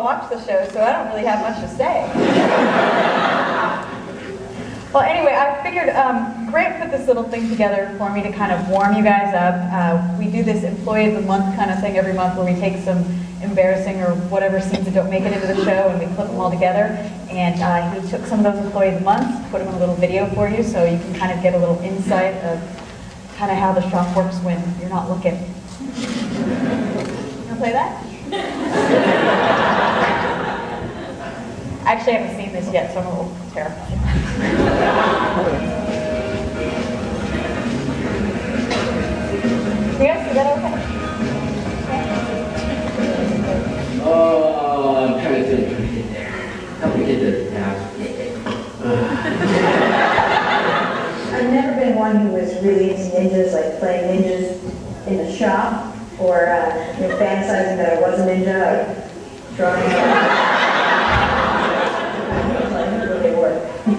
watch the show, so I don't really have much to say. Well, anyway, I figured Grant put this little thing together for me to kind of warm you guys up. We do this Employee of the Month kind of thing every month where we take some embarrassing or whatever scenes that don't make it into the show and we clip them all together. And he took some of those Employee of the Month, put them in a little video for you so you can kind of get a little insight of kind of how the shop works when you're not looking. You wanna play that? I actually haven't seen this yet, so I'm a little terrified. You guys see that okay? Oh, I'm kind of feeling trying to get there. Help me get there now. I've never been one who was really into ninjas, like playing ninjas in the shop, or fantasizing that I was a ninja, drawing.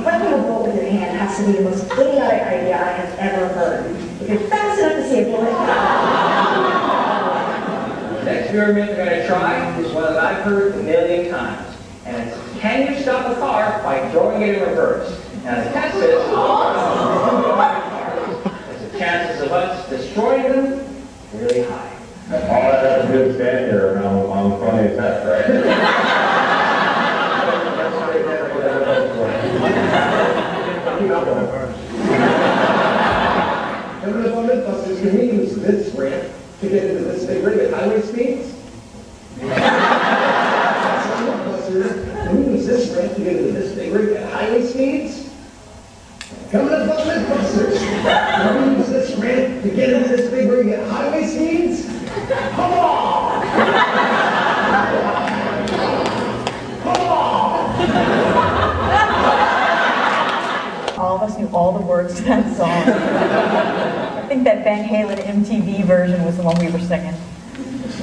Putting a bolt with your hand has to be the most idiotic idea I have ever heard. If you're fast enough to see a bullet. The experiment we're going to try is one that I've heard a million times. And it's, can you stop a car by throwing it in reverse? Now the test is, the chances of us destroying them really high. All I have to do is stand here and I'm funny as heck, right? Remember the Mythbusters, can we use this ramp to get into this big rig at highway speeds? Mythbusters, can we use this ramp to get into this big rig at highway speeds? Coming up on Mythbusters, can we use this ramp to get into this big rig at highway speeds? Come on! Come on! All of us knew all the words to that song. I think that Van Halen MTV version was the one we were singing.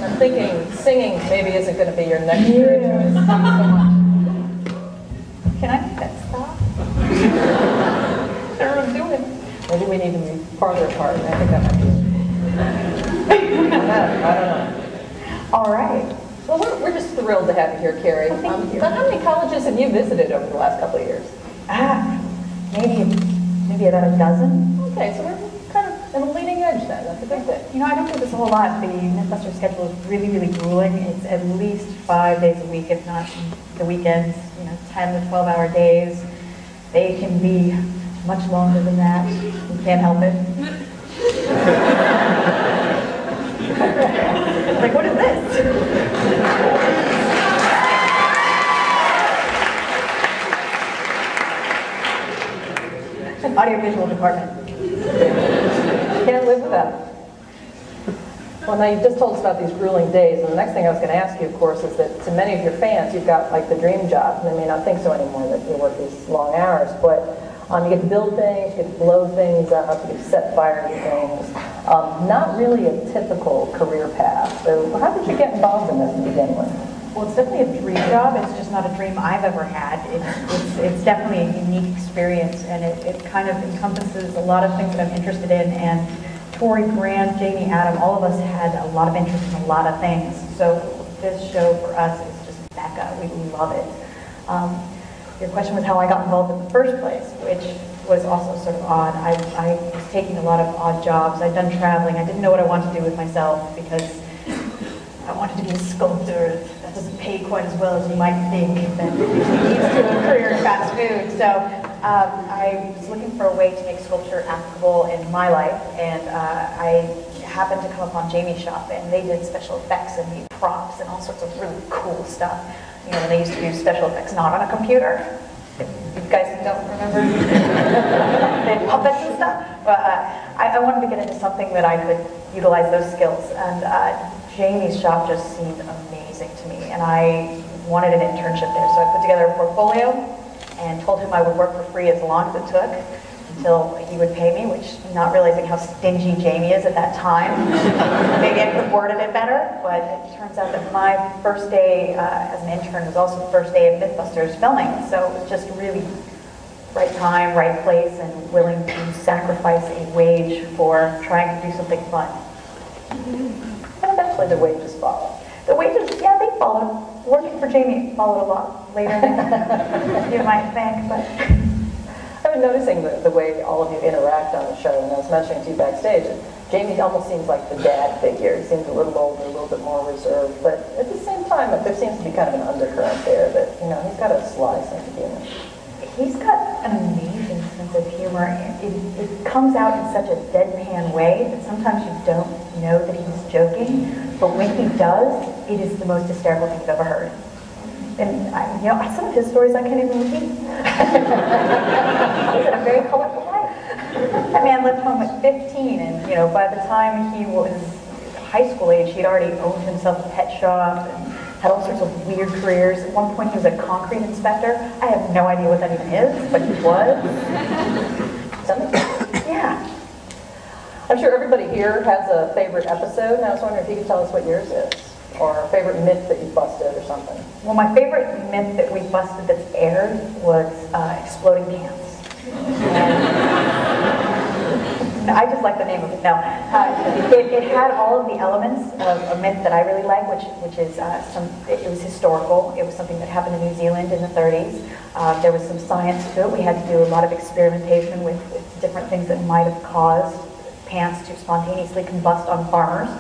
I'm thinking singing maybe isn't going to be your next career choice. Thank you so much. Can I make that stop? Everyone's doing it. Maybe we need to move farther apart. I think that might be it. I don't know. All right. Well, we're just thrilled to have you here, Kari. Thank you. But how many colleges have you visited over the last couple of years? Maybe about a dozen. Okay, so we're kind of on the leading edge then. That's a good thing. You know, I don't do this a whole lot. The Mythbusters schedule is really, really grueling. It's at least 5 days a week, if not the weekends, 10 to 12-hour days. They can be much longer than that. You can't help it. Like, what is this? Audiovisual department. Can't live without it. Well, now you've just told us about these grueling days, and the next thing I was going to ask you, of course, is that to many of your fans, you've got like the dream job. And they may not think so anymore that you work these long hours, but you get to build things, you get to blow things up, you get to set fire to things. Not really a typical career path. So how did you get involved in this to begin with? Well, it's definitely a dream job. It's just not a dream I've ever had. It's definitely a unique experience, and it kind of encompasses a lot of things that I'm interested in. And Tori, Grant, Jamie, Adam, all of us had a lot of interest in a lot of things. So this show for us is just Becca. We love it. Your question was how I got involved in the first place, which was also sort of odd. I was taking a lot of odd jobs. I'd done traveling. I didn't know what I wanted to do with myself because I wanted to be a sculptor. That doesn't pay quite as well as you might think that it leads to a career in fast food. So I was looking for a way to make sculpture applicable in my life, and I happened to come upon Jamie's shop, and they did special effects and made props and all sorts of really cool stuff. You know, when they used to do special effects not on a computer. If you guys don't remember, they had puppets and stuff. But I wanted to get into something that I could utilize those skills, and Jamie's shop just seemed amazing to me, and I wanted an internship there. So I put together a portfolio and told him I would work for free as long as it took until he would pay me, which not realizing how stingy Jamie is at that time. Maybe I could have worded it better, but it turns out that my first day as an intern was also the first day of Mythbusters filming, so it was just really right time, right place, and willing to sacrifice a wage for trying to do something fun. And eventually the wages follow. The wages, yeah, they it followed. Working for Jamie followed a lot later than you might think, but... I've been noticing the way all of you interact on the show, and I was mentioning to you backstage, Jamie almost seems like the dad figure. He seems a little older, a little bit more reserved, but at the same time, there seems to be kind of an undercurrent there that, he's got a sly sense of humor. He's got an amazing sense of humor. It comes out in such a deadpan way that sometimes you don't know that he's joking, but when he does, it is the most hysterical thing you've ever heard. And some of his stories I can't even repeat. He's had a very colorful life. That man left home at 15, and by the time he was high school age, he'd already owned himself a pet shop and had all sorts of weird careers. At one point, he was a concrete inspector. I have no idea what that even is, but he was. Yeah. I'm sure everybody here has a favorite episode, and I was wondering if you could tell us what yours is, or a favorite myth that you busted or something. Well, my favorite myth that we busted that's aired was exploding pants. I just like the name of it. No, it had all of the elements of a myth that I really like, which is it was historical. It was something that happened in New Zealand in the 30s. There was some science to it. We had to do a lot of experimentation with different things that might have caused pants to spontaneously combust on farmers.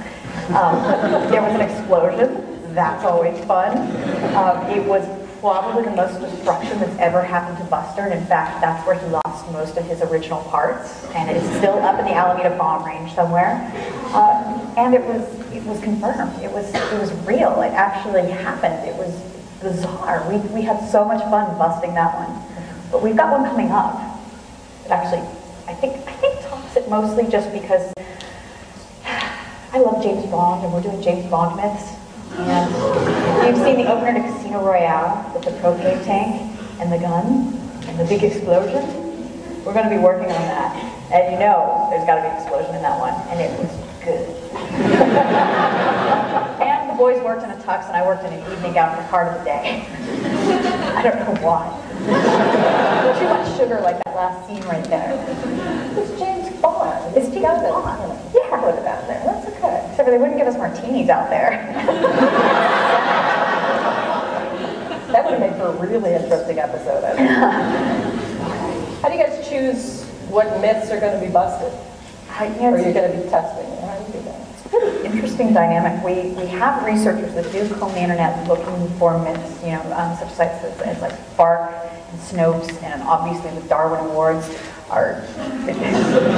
There was an explosion. That's always fun. It was probably the most destruction that's ever happened to Buster, and in fact, that's where he lost most of his original parts, and it is still up in the Alameda bomb range somewhere. And it was confirmed. It was real. It actually happened. It was bizarre. We had so much fun busting that one, but we've got one coming up. It actually, I think tops it mostly just because I love James Bond, and we're doing James Bond myths. And you've seen the opener to Casino Royale with the propane tank and the gun and the big explosion. We're going to be working on that. And there's got to be an explosion in that one. And it was good. And the boys worked in a tux and I worked in an evening gown for part of the day. I don't know why. Too much sugar like that last scene right there. It's James Bond. It's James Bond. Yeah. Put it out there. That's okay. Except for they wouldn't give us martinis out there. That would have made for a really interesting episode, I think. How do you guys choose what myths are going to be busted? Or you're going to be testing? How do you do that? It's a really interesting dynamic. We have researchers that do comb the internet looking for myths, such sites as like Spark and Snopes, and obviously the Darwin Awards are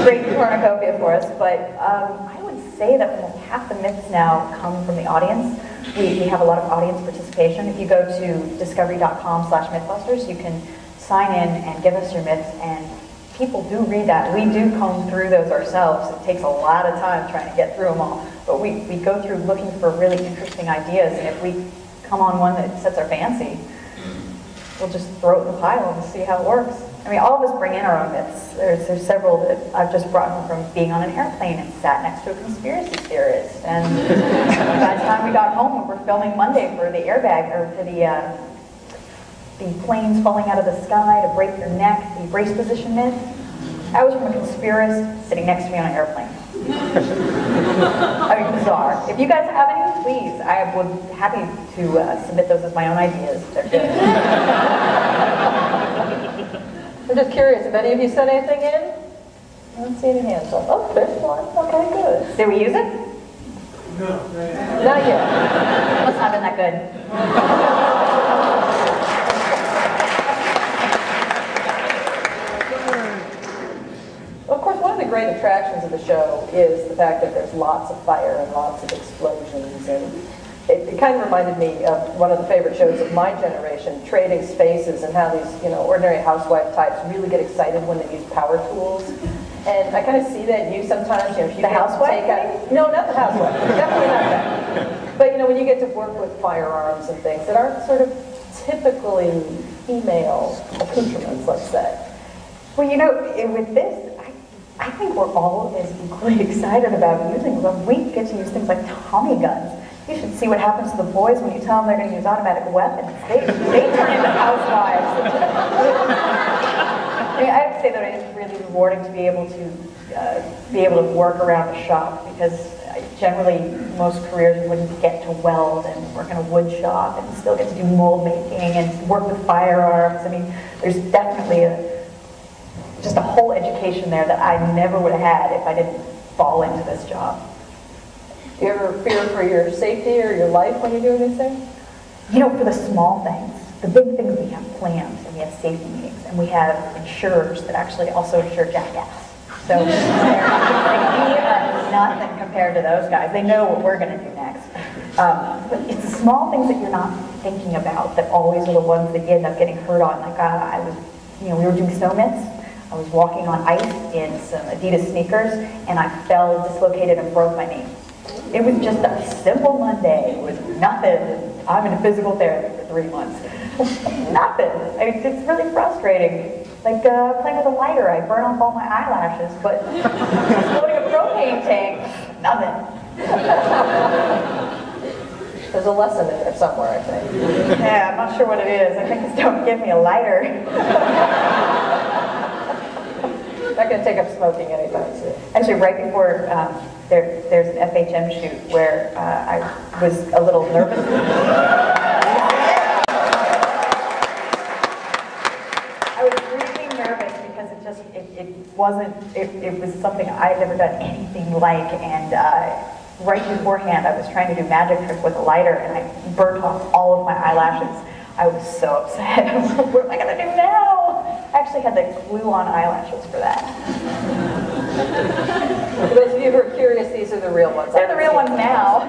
great cornucopia for us. But I would say that almost half the myths now come from the audience. We have a lot of audience participation. If you go to discovery.com/Mythbusters, you can sign in and give us your myths, and people do read that. We do comb through those ourselves. It takes a lot of time trying to get through them all, but we go through looking for really interesting ideas, and if we come on one that sets our fancy, we'll just throw it in the pile and see how it works. I mean, all of us bring in our own myths. There's several that I've just brought in from being on an airplane and sat next to a conspiracy theorist. And by the time we got home, we were filming Monday for the airbag, or for the planes falling out of the sky to break your neck, the brace position myth. I was from a conspiracist sitting next to me on an airplane. I mean, bizarre. If you guys have any, please. I would be happy to submit those as my own ideas. They're good. I'm just curious, have any of you sent anything in? I don't see any hands up. Oh, there's one. Okay, good. Did we use it? No. Not yet. Must not have been that good. Of course, one of the great attractions of the show is the fact that there's lots of fire and lots of explosions, and it kind of reminded me of one of the favorite shows of my generation, Trading Spaces, and how these ordinary housewife types really get excited when they use power tools. And I kind of see that in you sometimes. If you the housewife? No, not the housewife. Definitely not that. But when you get to work with firearms and things that aren't sort of typically female accoutrements, let's say. Well, with this, I think we're all as equally excited about using them. We get to use things like Tommy guns. You should see what happens to the boys when you tell them they're going to use automatic weapons. They turn into housewives. I mean, I have to say that it is really rewarding to be able to work around a shop, because generally, most careers you wouldn't get to weld and work in a wood shop and still get to do mold making and work with firearms. I mean, there's definitely just a whole education there that I never would have had if I didn't fall into this job. Do you ever fear for your safety or your life when you're doing these things? You know, for the small things, the big things, we have plans and we have safety meetings and we have insurers that actually also insure jackass. So we are nothing compared to those guys. They know what we're going to do next. But it's the small things that you're not thinking about that always are the ones that you end up getting hurt on. Like I was, we were doing snow mitts. I was walking on ice in some Adidas sneakers and I fell, dislocated, and broke my knee. It was just a simple Monday with nothing. I'm in physical therapy for 3 months. Nothing. It's really frustrating. Like playing with a lighter, I burn off all my eyelashes, but loading a propane tank, nothing. There's a lesson in there somewhere, I think. Yeah, I'm not sure what it is. I think it's don't give me a lighter. Not going to take up smoking anytime soon. Actually, right before there's an FHM shoot where I was a little nervous. I was really nervous because it was something I had never done anything like, and right beforehand I was trying to do a magic trick with a lighter and I burnt off all of my eyelashes. I was so upset. What am I going to do now? I actually had to glue on eyelashes for that. For those of you who are curious, these are the real ones. They're the real ones now.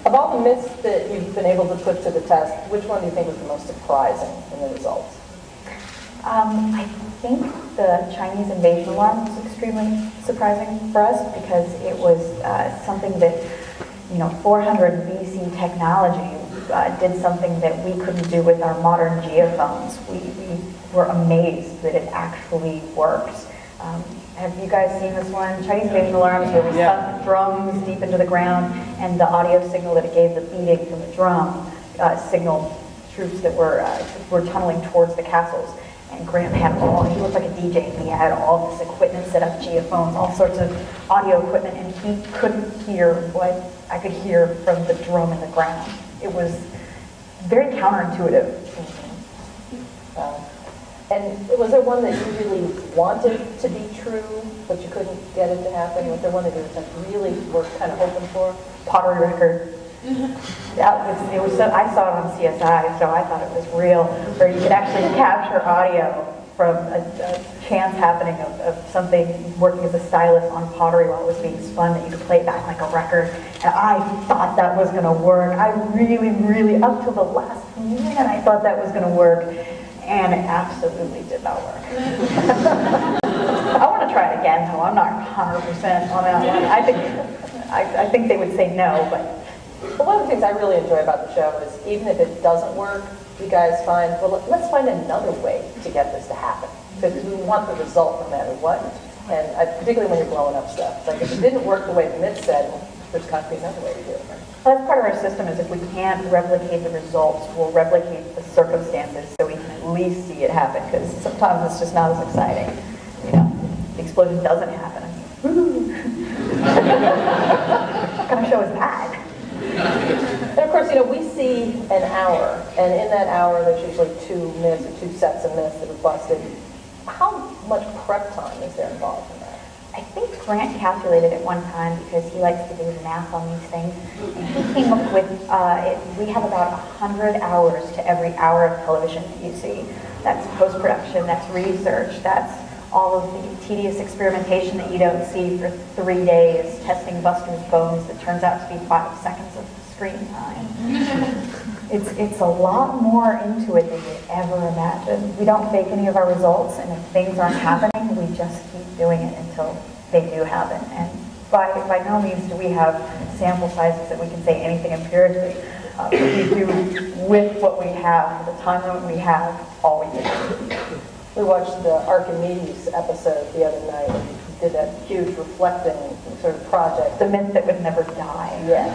Of all the myths that you've been able to put to the test, which one do you think was the most surprising in the results? I think the Chinese invasion alarm was extremely surprising for us because it was something that, 400 BC technology did something that we couldn't do with our modern geophones. We were amazed that it actually works. Have you guys seen this one? Chinese invasion alarms where we sunk drums deep into the ground and the audio signal that it gave, the beating from the drum, signaled troops that were tunneling towards the castles. And Graham had he looked like a DJ. He had all this equipment set up, geophones, all sorts of audio equipment, and he couldn't hear what I could hear from the drum in the ground. It was very counterintuitive. And was there one that you really wanted to be true, but you couldn't get it to happen? Was there one that you really were kind of hoping for? Pottery record. It was so, I saw it on CSI, so I thought it was real, where you could actually capture audio from a chance happening of something working as a stylist on pottery while it was being spun, that you could play it back like a record. And I thought that was going to work. I really, up till the last minute, I thought that was going to work, and it absolutely did not work. I want to try it again, though. I'm not 100% on that one. I think they would say no, but. Well, one of the things I really enjoy about the show is even if it doesn't work, you guys find, well, let's find another way to get this to happen. Because we want the result no matter what. And particularly when you're blowing up stuff. It's like if it didn't work the way the myth said, well, there's got to be another way to do it. Well, that's part of our system is if we can't replicate the results, we'll replicate the circumstances so we can at least see it happen. Because sometimes it's just not as exciting. The explosion doesn't happen. Woo! What kind of show is that? And of course, we see an hour, and in that hour there's usually 2 myths or 2 sets of myths that are busted. How much prep time is there involved in that? I think Grant calculated it one time because he likes to do the math on these things. And he came up with, we have about 100 hours to every hour of television that you see. That's post-production, that's research, that's all of the tedious experimentation that you don't see for 3 days, testing Buster's bones that turns out to be 5 seconds of screen time. It's a lot more into it than you ever imagined. We don't fake any of our results, and if things aren't happening, we just keep doing it until they do happen. And by no means do we have sample sizes that we can say anything empirically. We do with what we have, the time limit we have, all we do. We watched the Archimedes episode the other night and did that huge reflecting sort of project. The myth that would never die. Yeah.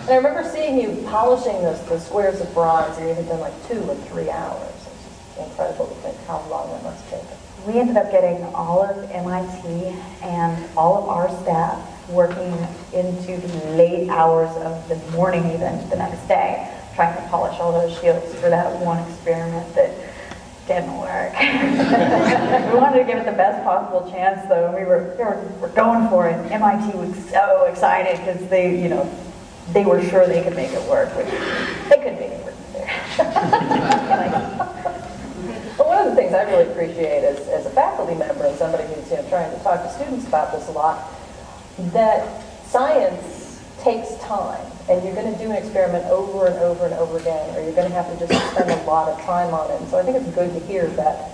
And I remember seeing you polishing the squares of bronze, and you had done like 2 or 3 hours. It's just incredible to think how long that must take. We ended up getting all of MIT and all of our staff working into the late hours of the morning, even the next day, trying to polish all those shields for that one experiment that didn't work. We wanted to give it the best possible chance, though, and we're going for it. MIT was so excited because they were sure they could make it work, which they couldn't make it work either. Well, one of the things I really appreciate as a faculty member and somebody who's trying to talk to students about this a lot, that science takes time, and you're going to do an experiment over and over and over again, or you're going to have to just spend a lot of time on it. And so I think it's good to hear that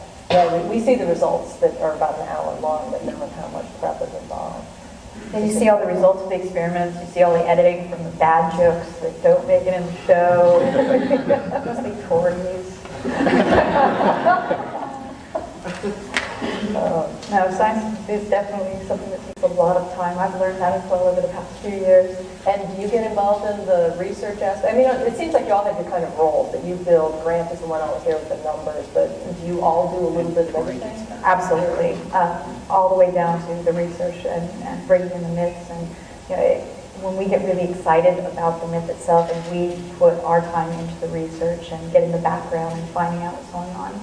we see the results that are about an hour long, but knowing how much prep is involved. And you see all the results of the experiments, you see all the editing from the bad jokes that don't make it in the show, mostly Tories. No, science is definitely something that takes a lot of time. I've learned that as well over the past few years. And do you get involved in the research aspect? I mean, it seems like you all have your kind of roles that you build. Grant is the one always here with the numbers, but do you all do a little bit of everything? Absolutely. All the way down to the research and bringing in the myths. And when we get really excited about the myth itself and we put our time into the research and getting the background and finding out what's going on,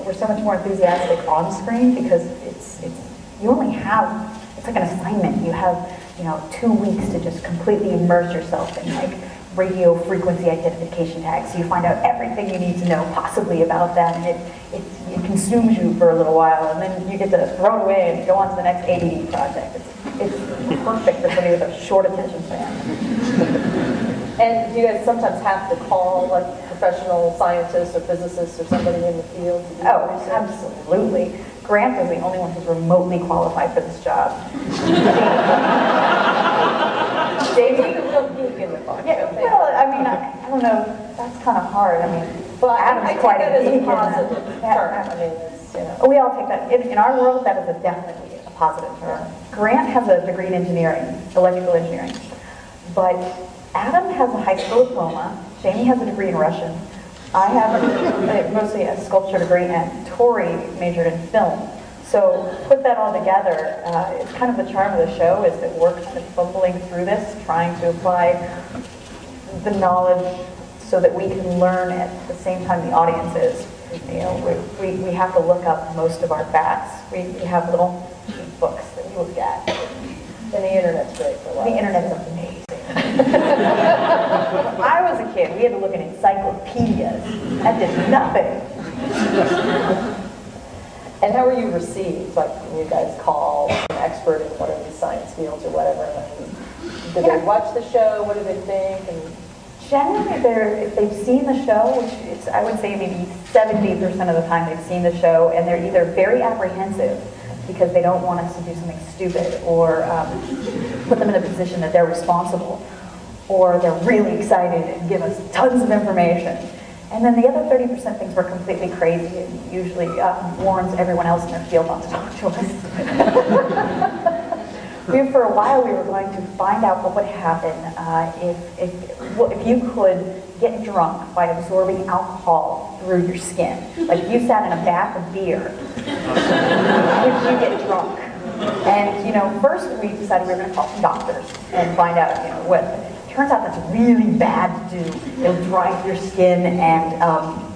we're so much more enthusiastic on screen because you only have, it's like an assignment. You have 2 weeks to just completely immerse yourself in like radio frequency identification tags. So you find out everything you need to know possibly about that, and it consumes you for a little while, and then you get to throw it away and go on to the next ADD project. It's perfect for somebody with a short attention span. And do you guys sometimes have to call like professional scientists or physicists or somebody in the field? Oh, absolutely. Grant is the only one who's remotely qualified for this job. Jamie, a real geek in the bunch. Yeah, well, I mean, I don't know. That's kind of hard. I mean, But Adam's I take quite that a as a geek. positive term. Yeah. I mean, it's, We all take that. In our world, that is definitely a positive term. Grant has a degree in engineering, electrical engineering. But Adam has a high school diploma. Jamie has a degree in Russian. I have mostly a sculpture degree, and Tori majored in film. So put that all together, it's kind of the charm of the show is that we're kind of fumbling through this, trying to apply the knowledge so that we can learn at the same time the audience is. We have to look up most of our facts. We have little cheat books that we look at. and the internet's great for a lot. The internet's amazing. When I was a kid, we had to look at encyclopedias. That did nothing. And how are you received? Like when you guys call an expert in one of these science fields or whatever, do they watch the show? What do they think? And generally, if they've seen the show, which is, I would say maybe 70% of the time they've seen the show, and they're either very apprehensive because they don't want us to do something stupid or put them in a position that they're responsible, or they're really excited and give us tons of information. And then the other 30% thinks we're completely crazy and usually warns everyone else in their field not to talk to us. For a while, we were going to find out what would happen if you could get drunk by absorbing alcohol through your skin. Like if you sat in a bath of beer, would you get drunk? And first we decided we were going to call some doctors and find out what. Turns out that's really bad to do. It'll dry your skin and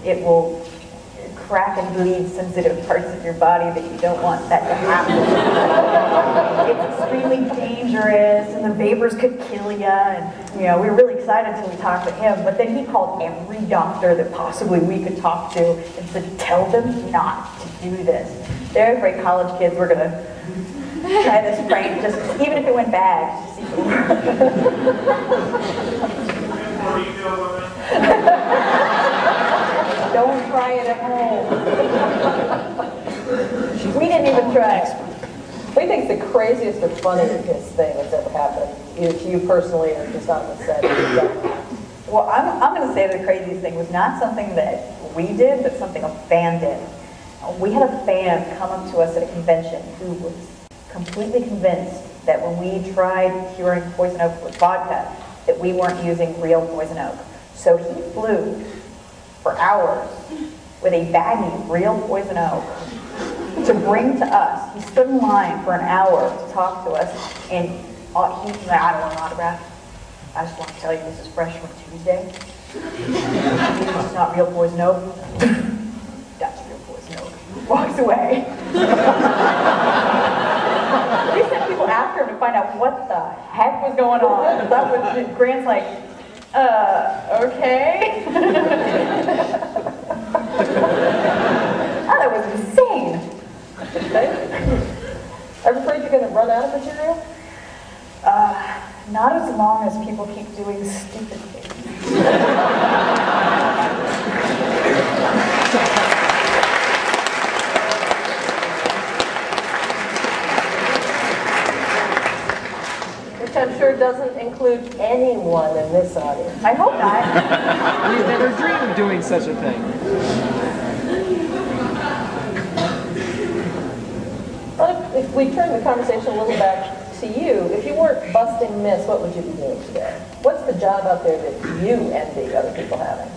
it will crack and bleed sensitive parts of your body that you don't want that to happen. It's extremely dangerous and the vapors could kill you. And we were really excited until we talked to him, but then he called every doctor that possibly we could talk to and said, tell them not to do this. They're afraid college kids were going to try this prank, just even if it went bad, just to see if it worked. Don't try it at home. We didn't even try. what do you think is the craziest or funniest thing that's ever happened, either to you personally or just on the set? Well, I'm going to say the craziest thing was not something that we did, but something a fan did. We had a fan come up to us at a convention who was completely convinced that when we tried curing poison oak with vodka, that we weren't using real poison oak. So he flew for hours with a baggie of real poison oak to bring to us. He stood in line for an hour to talk to us, and he's like, I don't want an autograph. I just want to tell you this is fresh from Tuesday. This is not real poison oak. That's real poison oak. Walks away. We sent people after him to find out what the heck was going on. That was Grant's like, okay. Oh, that was insane. Ever afraid you're going to run out of material? Not as long as people keep doing stupid things. Which I'm sure doesn't include anyone in this audience. I hope not. We never dreamed of doing such a thing. Well, if we turn the conversation a little back to you, if you weren't busting myths, what would you be doing today? What's the job out there that you envy other people having?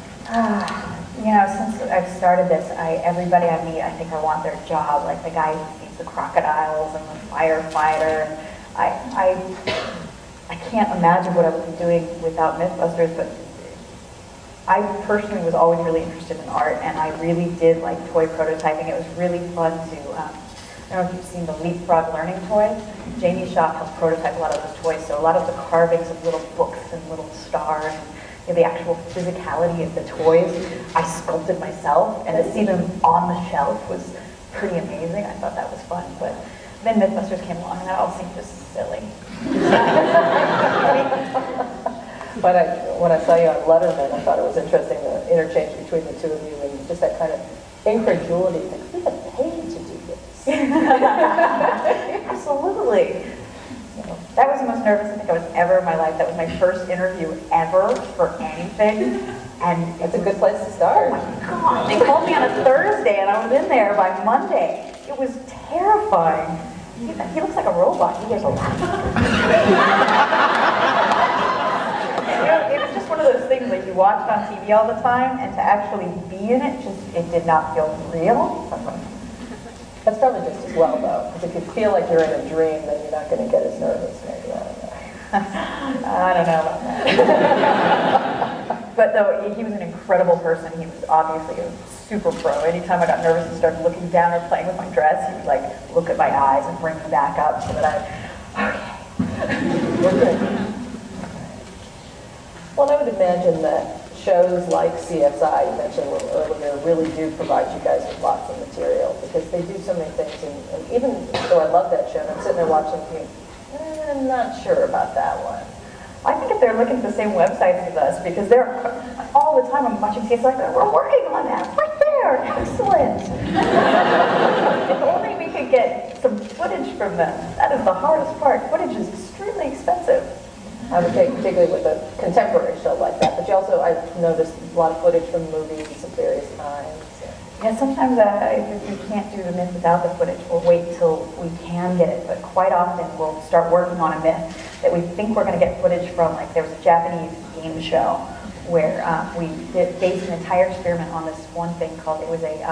You know, since I've started this, everybody I meet, I think I want their job, like the guy who feeds the crocodiles and the firefighter. And I can't imagine what I would be doing without Mythbusters, but I personally was always really interested in art, and I really did like toy prototyping. It was really fun to, I don't know if you've seen the Leapfrog learning toy. Jamie's shop helped prototype a lot of those toys, so a lot of the carvings of little books and little stars, and the actual physicality of the toys, I sculpted myself, and to see them on the shelf was pretty amazing. I thought that was fun, but then Mythbusters came along, and that all seemed just silly. But when I saw you on Letterman, I thought it was interesting, the interchange between the two of you, and just that kind of incredulity, like, we got paid to do this. Absolutely. That was the most nervous I think I was ever in my life. That was my first interview ever for anything. And It's a good place to start. oh my God, they called me on a Thursday and I was in there by Monday. It was terrifying. He looks like a robot. He wears a laptop. It was just one of those things that you watched on TV all the time, and to actually be in it, it did not feel real. That's probably just as well, though, because if you feel like you're in a dream, then you're not going to get as nervous, maybe. I don't know about that. But though, he was an incredible person. He was obviously a super pro. Anytime I got nervous and started looking down or playing with my dress, he would like look at my eyes and bring me back up so that okay. We're good. Well, I would imagine that shows like CSI, you mentioned a little earlier, really do provide you guys with lots of material because they do so many things. And even though I love that show, and I'm sitting there watching thinking, I'm not sure about that one. I think if they're looking at the same websites as us, because they're all the time I'm watching CSI, we're working on that, right there, excellent. If only we could get some footage from them. That is the hardest part. Footage is extremely expensive. I would take, particularly with a contemporary show like that, but you also, I've noticed a lot of footage from movies of various times. Yeah, sometimes if we can't do the myth without the footage, we'll wait till we can get it, but quite often we'll start working on a myth that we think we're going to get footage from. Like there was a Japanese game show where we based an entire experiment on this one thing called, it was a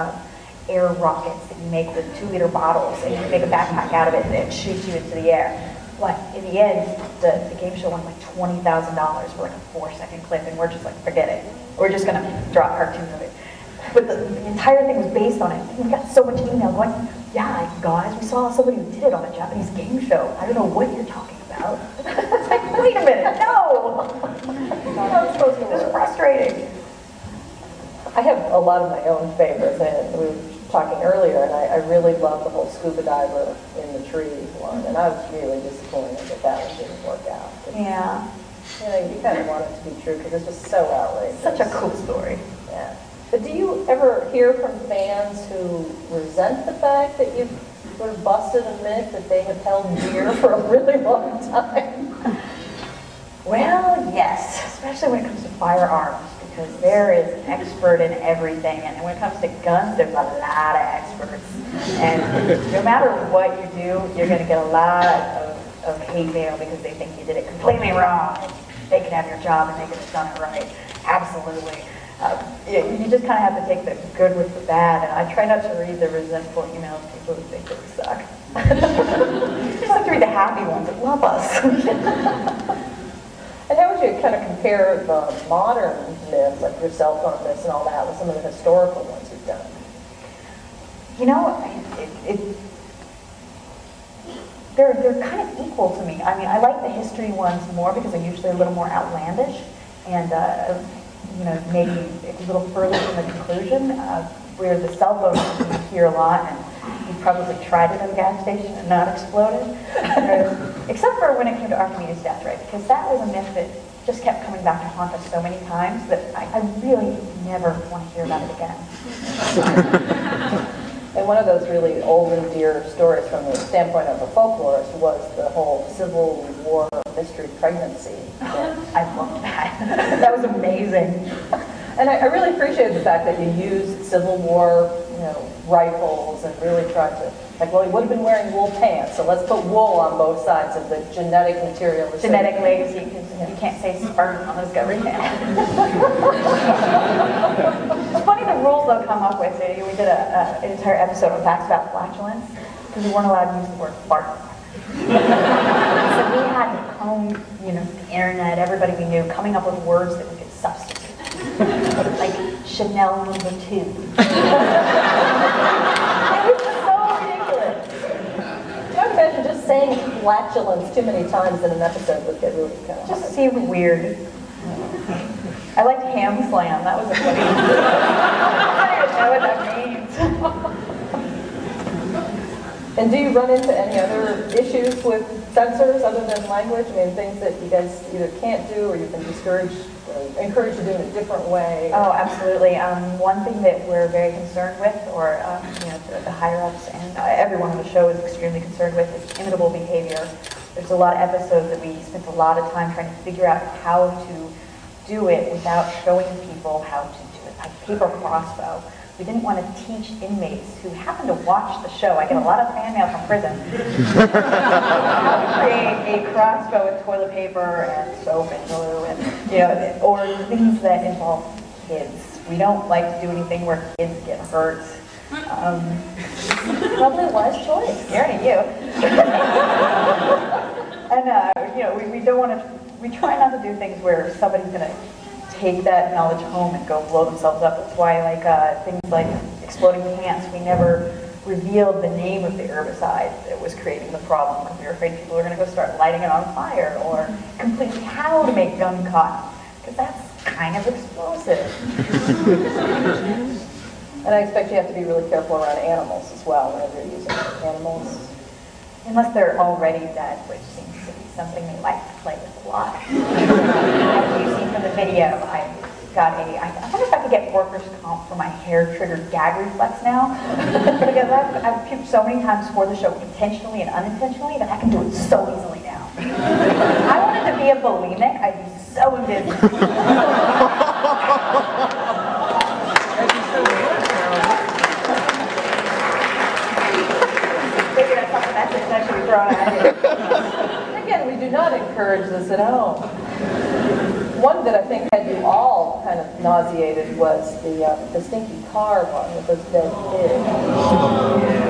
air rockets that you make with 2-liter bottles, and you make a backpack out of it and it shoots you into the air. But in the end, the game show won like $20,000 for like a 4-second clip, and we're just like, forget it. We're just going to draw cartoons of it. But the entire thing was based on it. We got so much email going, yeah, guys, we saw somebody who did it on a Japanese game show. I don't know what you're talking about. It's like, wait a minute, no! It's supposed to be this frustrating. I have a lot of my own favorites, and we were talking earlier, and I really love the whole scuba diver in the tree one, and I was really disappointed that one didn't work out. Yeah. You know, you kind of want it to be true because it's just so outrageous. Such a cool story. Yeah. But do you ever hear from fans who resent the fact that you've sort of busted a myth that they have held dear for a really long time? Well, yes, especially when it comes to firearms, because there is an expert in everything, and when it comes to guns, there's a lot of experts. And no matter what you do, you're going to get a lot of hate mail because they think you did it completely wrong. And they can have your job and they could have done it right. Absolutely. You just kind of have to take the good with the bad, and I try not to read the resentful emails people who think that we suck. Just like to read the happy ones that love us. And how would you kind of compare the modern myths, like your cell phone myths and all that, with some of the historical ones you've done? You know, they're kind of equal to me. I mean, I like the history ones more because they're usually a little more outlandish and, you know, maybe a little further from the conclusion, where the cell phone you hear a lot, and you probably tried it at a gas station and not exploded. Except for when it came to Archimedes' death, right? Because that was a myth that just kept coming back to haunt us so many times that I really never want to hear about it again. And one of those really old and dear stories from the standpoint of a folklorist was the whole Civil War mystery pregnancy. I loved that. That was amazing. And I really appreciate the fact that you used Civil War, you know, rifles and really tried to, like, well, he would have been wearing wool pants, so let's put wool on both sides of the genetic material. Genetic legacy, because you can't say sperm on those Discovery Channel. It's funny the rules they'll come up with. We did an entire episode on facts about flatulence, because we weren't allowed to use the word fart. So we had to comb, you know, the internet, everybody we knew, coming up with words that we could substitute. Like Chanel #2. It was so ridiculous. Can you imagine just saying flatulence too many times in an episode would get really kind of Just seemed weird. I liked ham slam. That was a funny. I don't even know what that means. And do you run into any other issues with censors other than language? I mean, things that you guys either can't do or you've been discouraged, encouraged to do in a different way? Oh, absolutely. One thing that we're very concerned with, or you know, the higher-ups and everyone on the show is extremely concerned with, is imitable behavior. There's a lot of episodes that we spent a lot of time trying to figure out how to do it without showing people how to do it, like paper crossbow. We didn't want to teach inmates who happen to watch the show. I get a lot of fan mail from prison. How to create a crossbow with toilet paper and soap and glue, and you know, or things that involve kids. We don't like to do anything where kids get hurt. Probably a wise choice. Staring at you. And you know, we don't want to. We try not to do things where somebody's going to take that knowledge home and go blow themselves up. That's why, like, things like exploding pants, we never revealed the name of the herbicide that was creating the problem, because we were afraid people were going to go start lighting it on fire, or completely how to make gun cotton, because that's kind of explosive. And I expect you have to be really careful around animals as well whenever you're using animals. Unless they're already dead, which seems to be something they like to play with a lot. As you see from the video, I got I wonder if I could get workers' comp for my hair-triggered gag reflex now. Because I've puked so many times for the show, intentionally and unintentionally, that I can do it so easily now. If I wanted to be a bulimic, I'd be so in business. Again, we do not encourage this at home. One that I think had you all kind of nauseated was the stinky car one with those dead pigs.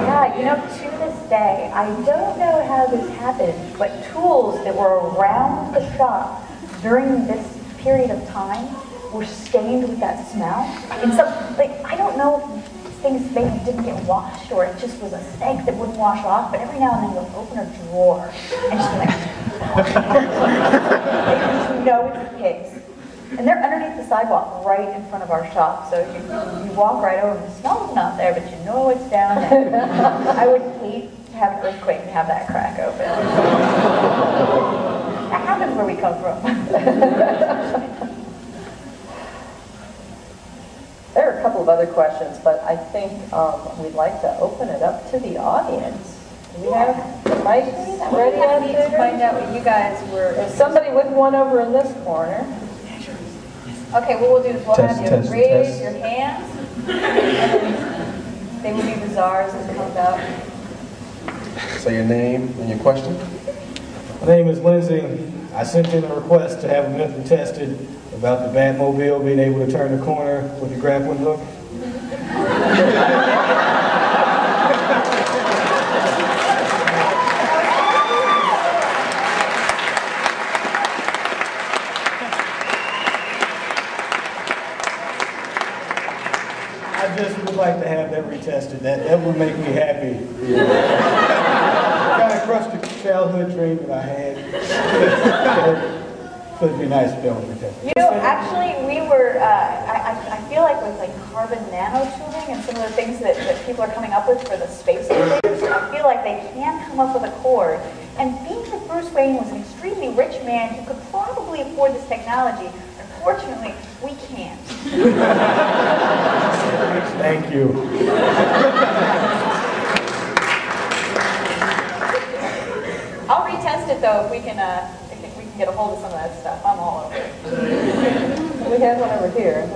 Yeah, you know, to this day, I don't know how this happened, but tools that were around the shop during this period of time were stained with that smell. And so, like, I don't know if things maybe didn't get washed, or it just was a stank that wouldn't wash off, but every now and then you'll open a drawer and just be like, you know it's pigs. And they're underneath the sidewalk right in front of our shop, so you walk right over and the smell's not there, but you know it's down there. I would hate to have an earthquake and have that crack open. That happens where we come from. There are a couple of other questions, but I think we'd like to open it up to the audience. Do we have the mics ready out to there? find out what you guys were. There's somebody with one over in this corner. Okay, what we'll do is we'll have you raise test. your hands, and they will be the czars that come out. Say your name and your question. My name is Lindsay. I sent in a request to have a method tested of About the Batmobile being able to turn the corner with the grappling hook? I just would like to have that retested. That would make me happy. Kind of crushed the childhood dream that I had. So it'd be nice to be able to retest. You know, actually, we were, I feel like with like carbon nanotubing and some of the things that people are coming up with for the space invaders, I feel like they can come up with a cord. And being that Bruce Wayne was an extremely rich man who could probably afford this technology, unfortunately, we can't. Thank you. I'll retest it though if we can get a hold of some of that stuff. I'm all over it. We have one over here.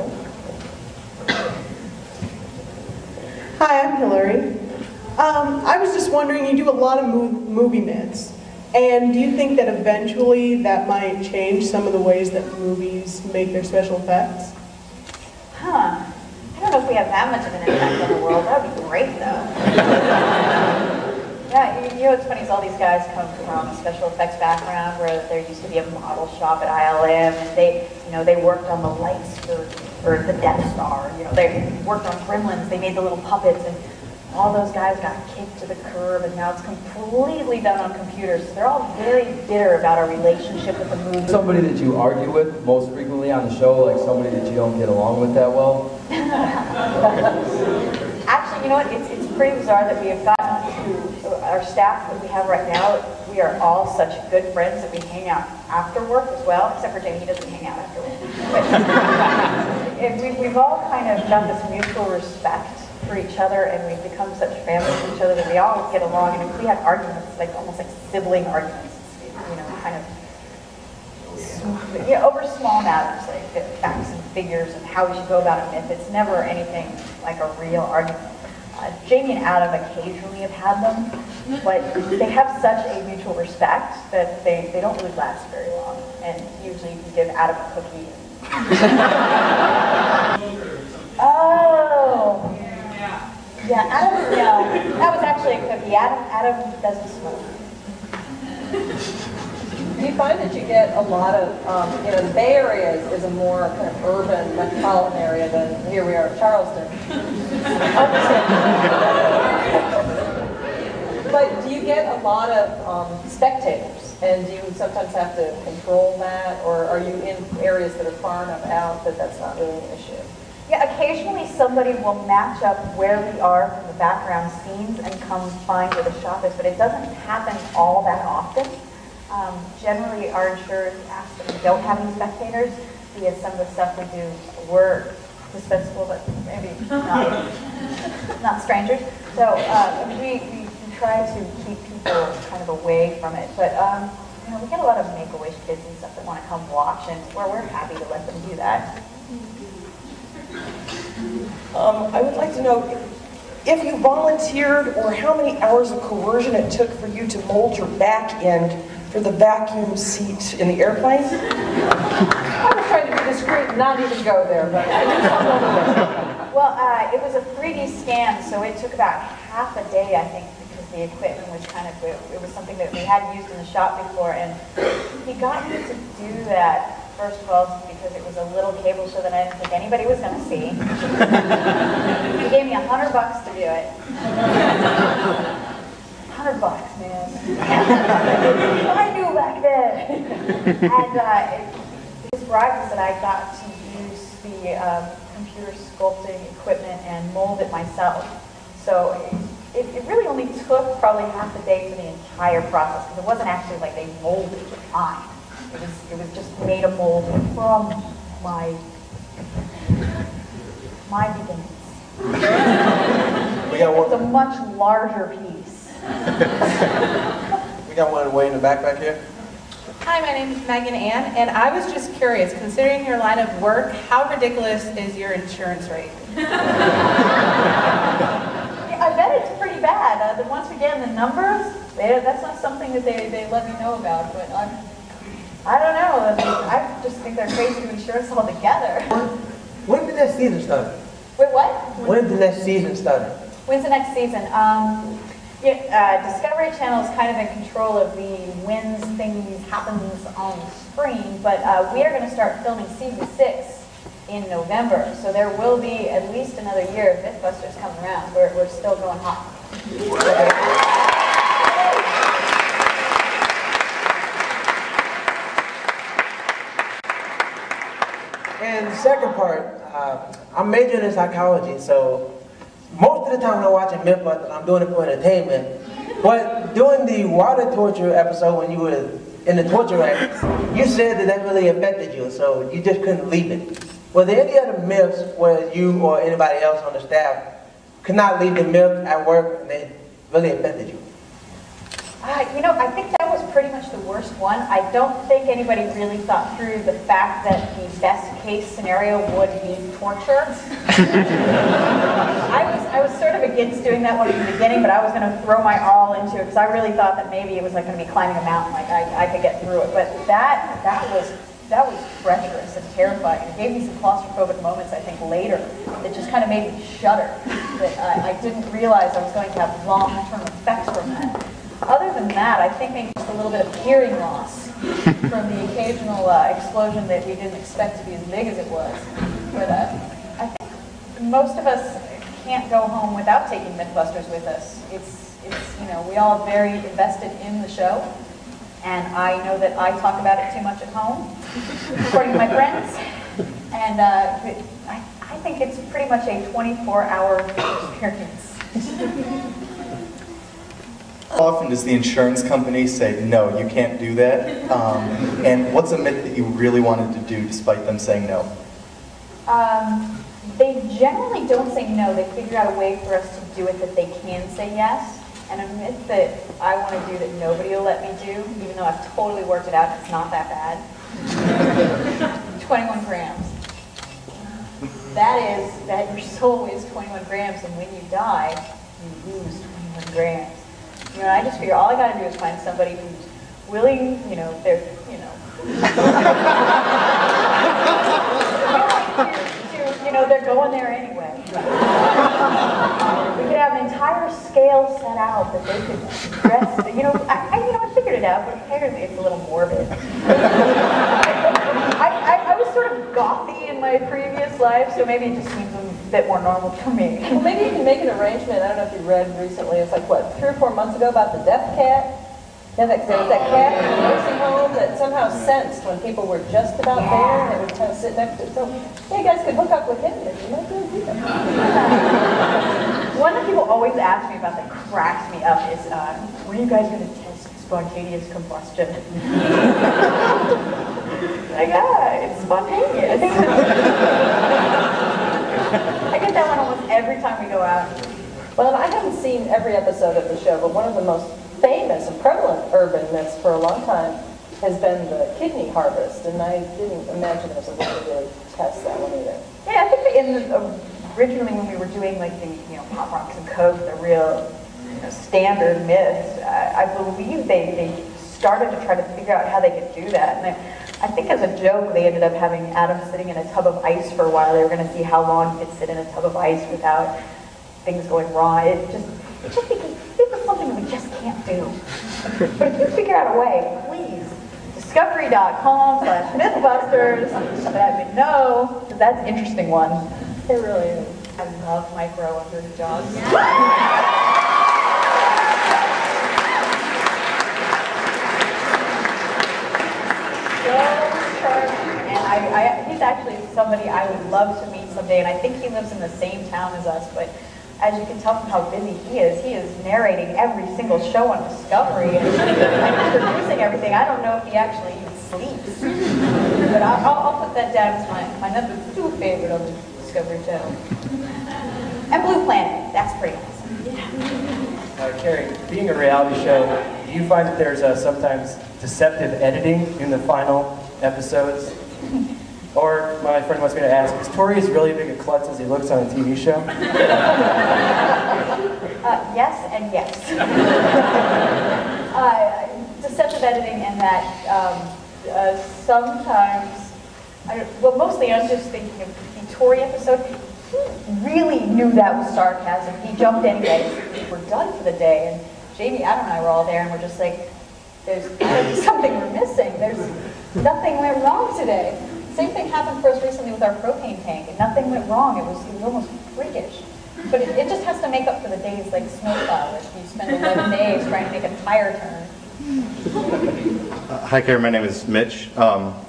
Hi, I'm Hillary. I was just wondering, you do a lot of movie myths, and do you think that eventually that might change some of the ways that movies make their special effects? Huh. I don't know if we have that much of an impact on the world. That would be great though. Yeah, you know what's funny is all these guys come from a special effects background where there used to be a model shop at ILM, and they worked on the lights for the Death Star. You know, they worked on Gremlins. They made the little puppets, and all those guys got kicked to the curb, and now it's completely done on computers. So they're all very bitter about our relationship with the movie. Somebody that you argue with most frequently on the show, like somebody that you don't get along with that well? Actually, you know what? It's pretty bizarre that we have gotten to our staff that we have right now. We are all such good friends that we hang out after work as well, except for Jamie. He doesn't hang out after work. But we've all kind of got this mutual respect for each other, and we've become such family to each other that we all get along. And if we have arguments, like almost like sibling arguments, you know, kind of over small matters like facts and figures and how we should go about a myth. It's never anything like a real argument. Jamie and Adam occasionally have had them, but they have such a mutual respect that they don't really last very long. And usually you can give Adam a cookie. Oh. Yeah, Adam, no, that was actually a cookie. Adam doesn't smoke. Do you find that you get a lot of, the Bay Area is a more kind of urban, metropolitan area than here we are in Charleston. But do you get a lot of spectators, and do you sometimes have to control that, or are you in areas that are far enough out that that's not really an issue? Yeah, occasionally somebody will match up where we are from the background scenes and come find where the shop is, but it doesn't happen all that often. Generally, our insurers ask that we don't have any spectators because some of the stuff we do, we're dispensable, but maybe not strangers. So we try to keep people kind of away from it. But we get a lot of Make-A-Wish kids and stuff that want to come watch, and we're happy to let them do that. I would like to know if you volunteered or how many hours of coercion it took for you to mold your back end for the vacuum seat in the airplane? I was trying to be discreet and not even go there, but I did some of it. Well, it was a 3D scan, so it took about half a day, I think, because the equipment was it was something that we hadn't used in the shop before, and he got me to do that. First of all, because it was a little cable show that I didn't think anybody was going to see. He gave me $100 to do it. $100, man. I knew back then. And his bribe was that I got to use the computer sculpting equipment and mold it myself. So it really only took probably half a day for the entire process, because it wasn't actually like they molded it fine. It was just made a mold from my beginnings. We got It's a one. much larger piece. We got one way in the back here. Hi, my name is Megan Ann, and I was just curious, considering your line of work, how ridiculous is your insurance rate? Yeah, I bet it's pretty bad. Once again, the numbers, that's not something that they let me know about, but I'm I don't know. I just think they're crazy to insure us all together. When did that season start? Wait, what? When did the next season start? When's the next season? Discovery Channel is kind of in control of the when things happens on the screen, but we are going to start filming season 6 in November. So there will be at least another year of Mythbusters coming around. We're still going hot. And the second part, I'm majoring in psychology, so most of the time when I'm watching Mythbusters, I'm doing it for entertainment. But during the water torture episode when you were in the torture rack, you said that really affected you, so you just couldn't leave it. Were there any other myths where you or anybody else on the staff could not leave the myth at work and they really affected you? I think that was pretty much the worst one. I don't think anybody really thought through the fact that the best case scenario would be torture. I was sort of against doing that one at the beginning, but I was going to throw my all into it because I really thought that maybe it was like going to be climbing a mountain, like I could get through it. But that was treacherous and terrifying. It gave me some claustrophobic moments, I think, later that just kind of made me shudder. That I didn't realize I was going to have long-term effects from that. Other than that, I think maybe just a little bit of hearing loss from the occasional explosion that we didn't expect to be as big as it was. But I think most of us can't go home without taking Mythbusters with us. It's we all are very invested in the show, and I know that I talk about it too much at home, according to my friends. And I think it's pretty much a 24-hour experience. How often does the insurance company say, no, you can't do that? And what's a myth that you really wanted to do despite them saying no? They generally don't say no. They figure out a way for us to do it that they can say yes. And a myth that I want to do that nobody will let me do, even though I've totally worked it out, it's not that bad. 21 grams. That is that your soul weighs 21 grams, and when you die, you lose 21 grams. I just figure all I got to do is find somebody who's willing, they're going there anyway. We could have an entire scale set out that they could dress. I figured it out, but apparently it's a little morbid. I was sort of gothy in my previous life, so maybe it just seems a bit more normal for me. Well, maybe you can make an arrangement. I don't know if you read recently, it's like, 3 or 4 months ago about the death cat? Yeah, there was that cat in the nursing home that somehow sensed when people were just about there, and it would kind of sit next to it. So, yeah, you guys could hook up with him if you might be able to do that. One that people always ask me about that cracks me up is, were you guys going to test spontaneous combustion? It's spontaneous. I get that one almost every time we go out. Well, I haven't seen every episode of the show, but one of the most famous and prevalent urban myths for a long time has been the kidney harvest, and I didn't imagine there was a way to really test that one either. Yeah, I think that originally when we were doing like the Pop Rocks and Coke, the real standard myths, I believe they started to try to figure out how they could do that. And I think as a joke, they ended up having Adam sitting in a tub of ice for a while. They were going to see how long he could sit in a tub of ice without things going wrong. It just because this is something we just can't do. But if you figure out a way, please, discovery.com/Mythbusters, let me know, because that's an interesting one. It really is. I love micro under jobs. And he's actually somebody I would love to meet someday, and I think he lives in the same town as us, but as you can tell from how busy he is narrating every single show on Discovery and producing everything. I don't know if he actually even sleeps. But I'll put that down as my number 2 favorite on the Discovery Channel. And Blue Planet, that's pretty awesome. Kari, being a reality show, do you find that there's sometimes deceptive editing in the final episodes? Or, my friend wants me to ask, is Tori as really big a klutz as he looks on a TV show? Yes and yes. Deceptive editing in that sometimes, well, mostly I'm just thinking of the Tori episode. He really knew that was sarcasm. He jumped anyways. We're done for the day, and Jamie, Adam, and I were all there, and we're just like, there's something we're missing. There's nothing went wrong today. Same thing happened for us recently with our propane tank, and nothing went wrong. It was almost freakish. But it just has to make up for the days like snowplow, if you spend 11 days trying to make a tire turn. Hi, Kari. My name is Mitch.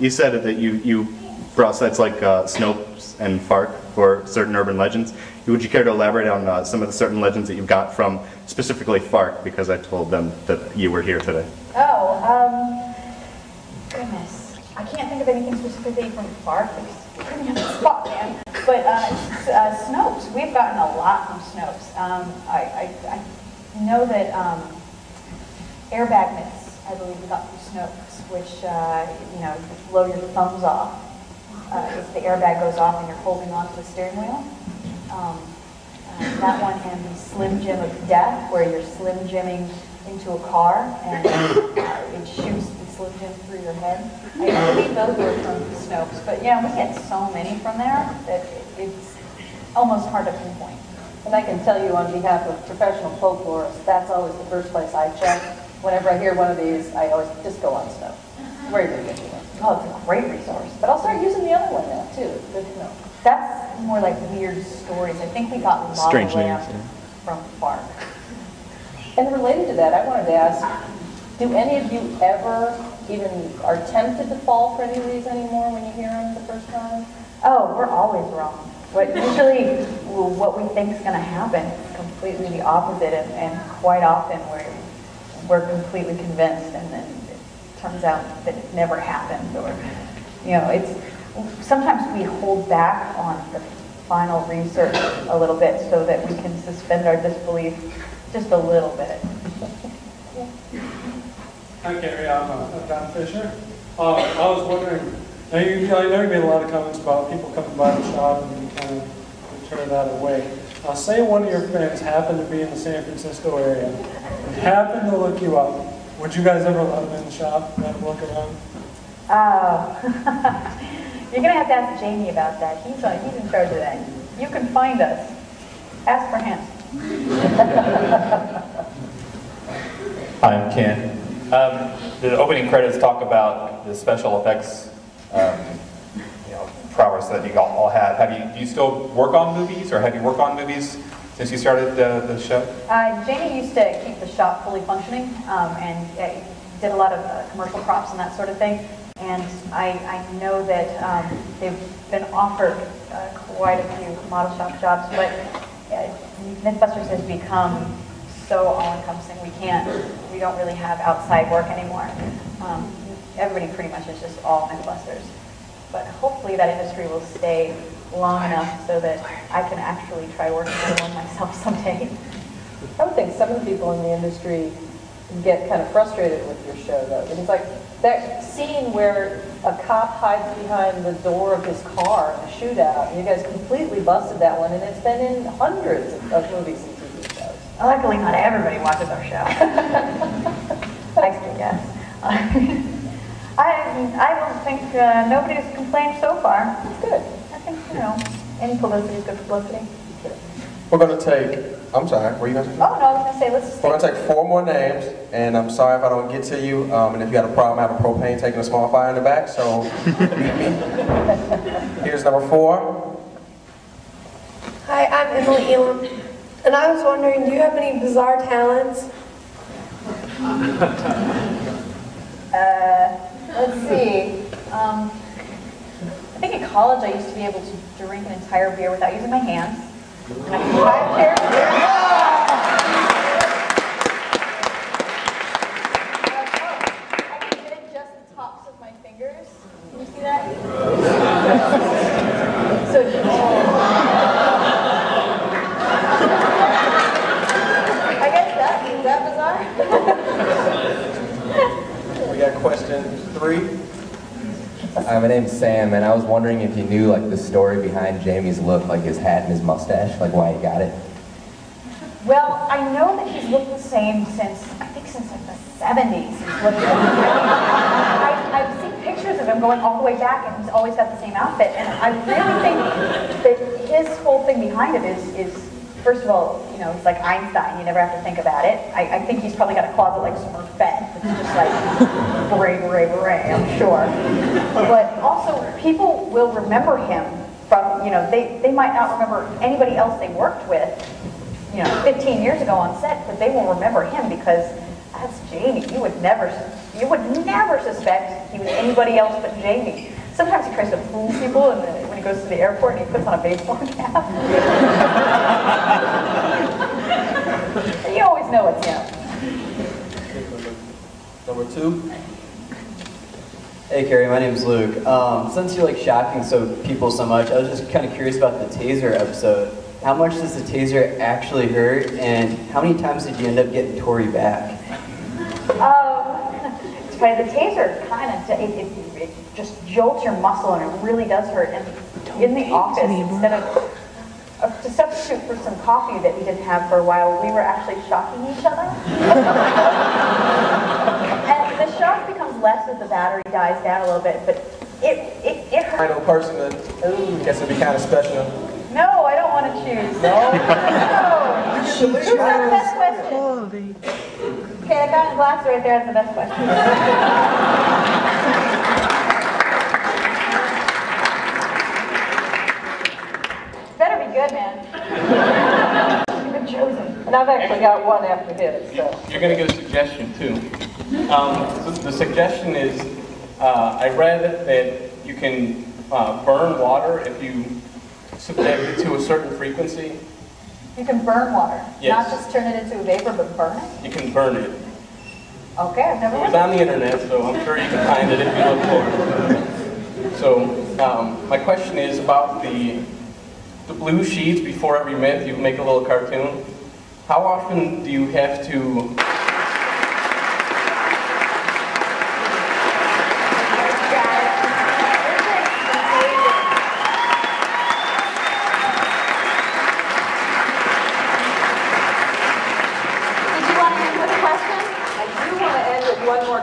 You said that you brought sites like Snopes and FARC for certain urban legends. Would you care to elaborate on some of the certain legends that you've got from specifically FARC? Because I told them that you were here today. Oh, goodness. I can't think of anything specifically from FARC. You put me on the spot, man. But Snopes, we've gotten a lot from Snopes. I know that airbag myths, I believe we got from Snopes, which, you know, you blow your thumbs off if the airbag goes off and you're holding onto the steering wheel. That one, and the Slim Jim of Death, where you're Slim Jimming into a car and it shoots the Slim Jim through your head. I believe those were from Snopes, but yeah, we get so many from there that it's almost hard to pinpoint. And I can tell you on behalf of professional folklorists, that's always the first place I check. Whenever I hear one of these, I always just go on Snow. Where are you going to get it? Oh, it's a great resource. But I'll start using the other one now, too. Good to know. That's more like weird stories. I think we got a lot Strange of names, from FARC. And related to that, I wanted to ask, do any of you ever even are tempted to fall for any of these anymore when you hear them the first time? Oh, we're always wrong. Usually what we think is going to happen is completely the opposite, and quite often we're completely convinced, and then it turns out that it never happened, or, you know, sometimes we hold back on the final research a little bit so that we can suspend our disbelief just a little bit. Hi, Kari. I'm Don Fisher. I was wondering, I know you made a lot of comments about people coming by the shop and kind of turn that away. Say one of your friends happened to be in the San Francisco area and happened to look you up. Would you guys ever let them in the shop and look around? You're going to have to ask Jamie about that. He's in charge of that. You can find us. Ask for him. Hi, I'm Ken. The opening credits talk about the special effects prowess that you all have. Do you still work on movies, or have you worked on movies since you started the show? Jamie used to keep the shop fully functioning and did a lot of commercial props and that sort of thing. And I know that they've been offered quite a few model shop jobs, but Mythbusters has become so all-encompassing. We don't really have outside work anymore. Everybody pretty much is just all Mythbusters. But hopefully that industry will stay long enough so that I can actually try working on one myself someday. I would think some of the people in the industry get kind of frustrated with your show, though. It's like that scene where a cop hides behind the door of his car in a shootout, and you guys completely busted that one, and it's been in hundreds of movies and TV shows. Luckily, not everybody watches our show. I still guess. I don't think nobody's complained so far. It's good. I think, any publicity is good publicity. We're going to take, I'm sorry, were you going to say? Oh, no, I was going to say, let's We're going to take 4 more names, and I'm sorry if I don't get to you, and if you got a problem, I have a propane taking a small fire in the back, so meet me. Here's number 4. Hi, I'm Emily Elam, and I was wondering, do you have any bizarre talents? Let's see. I think in college I used to be able to drink an entire beer without using my hands. And I can get it just the tops of my fingers. Can you see that? So, I guess is that bizarre? We got question 3. Hi, my name's Sam, and I was wondering if you knew the story behind Jamie's look, like his hat and his mustache, why he got it. Well, I know that he's looked the same since the 70s. He's looked I've seen going all the way back, and he's always got the same outfit. And I really think that his whole thing behind it is first of all, it's like Einstein. You never have to think about it. I think he's probably got a closet like Smurfette. It's just like beret, I'm sure. But also, people will remember him from, they might not remember anybody else they worked with, 15 years ago on set, but they will remember him because that's Jamie. You would never suspect he was anybody else but Jamie. Sometimes he tries to fool people when he goes to the airport and he puts on a baseball cap. You always know it's him. Number 2. Hey Kari, my name's Luke. Since you like shocking people so much, I was just kind of curious about the Taser episode. How much does the Taser actually hurt, and how many times did you end up getting Tori back? It's funny, the Taser kind of, it just jolts your muscle and it really does hurt. And in the office, instead of to substitute for some coffee that we didn't have for a while, we were actually shocking each other. And the shock becomes less as the battery dies down a little bit, but it hurts. I know a person that guess it'd be kind of special. No, I don't want to choose. No? Who's got the best question? Okay, that guy in the glass right there has the best question. Better be good, man. You've been chosen. And I've actually got one after his, so. You're going to get a suggestion, too. So the suggestion is, I read that you can burn water if you subject it to a certain frequency. You can burn water, Yes. not just turn it into a vapor, but burn it? You can burn it. Okay, I've never It heard was on the internet, so I'm sure you can find it if you look for it. So, my question is about the blue sheets before every myth. You make a little cartoon. How often do you have to...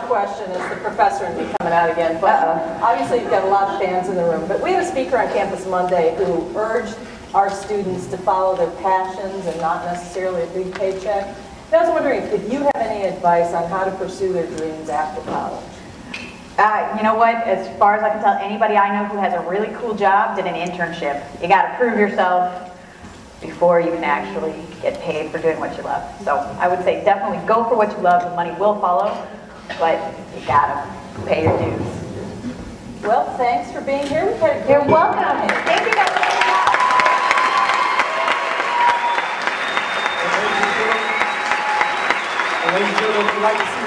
Question as the professor and me coming out again, but obviously you've got a lot of fans in the room. But we had a speaker on campus Monday who urged our students to follow their passions and not necessarily a big paycheck. And I was wondering if you have any advice on how to pursue their dreams after college. You know what? As far as I can tell, anybody I know who has a really cool job did an internship. You got to prove yourself before you can actually get paid for doing what you love. So I would say definitely go for what you love. The money will follow. But you gotta pay your dues. Well, thanks for being here. You're welcome. Thank you guys. Ladies and gentlemen, if you'd like to see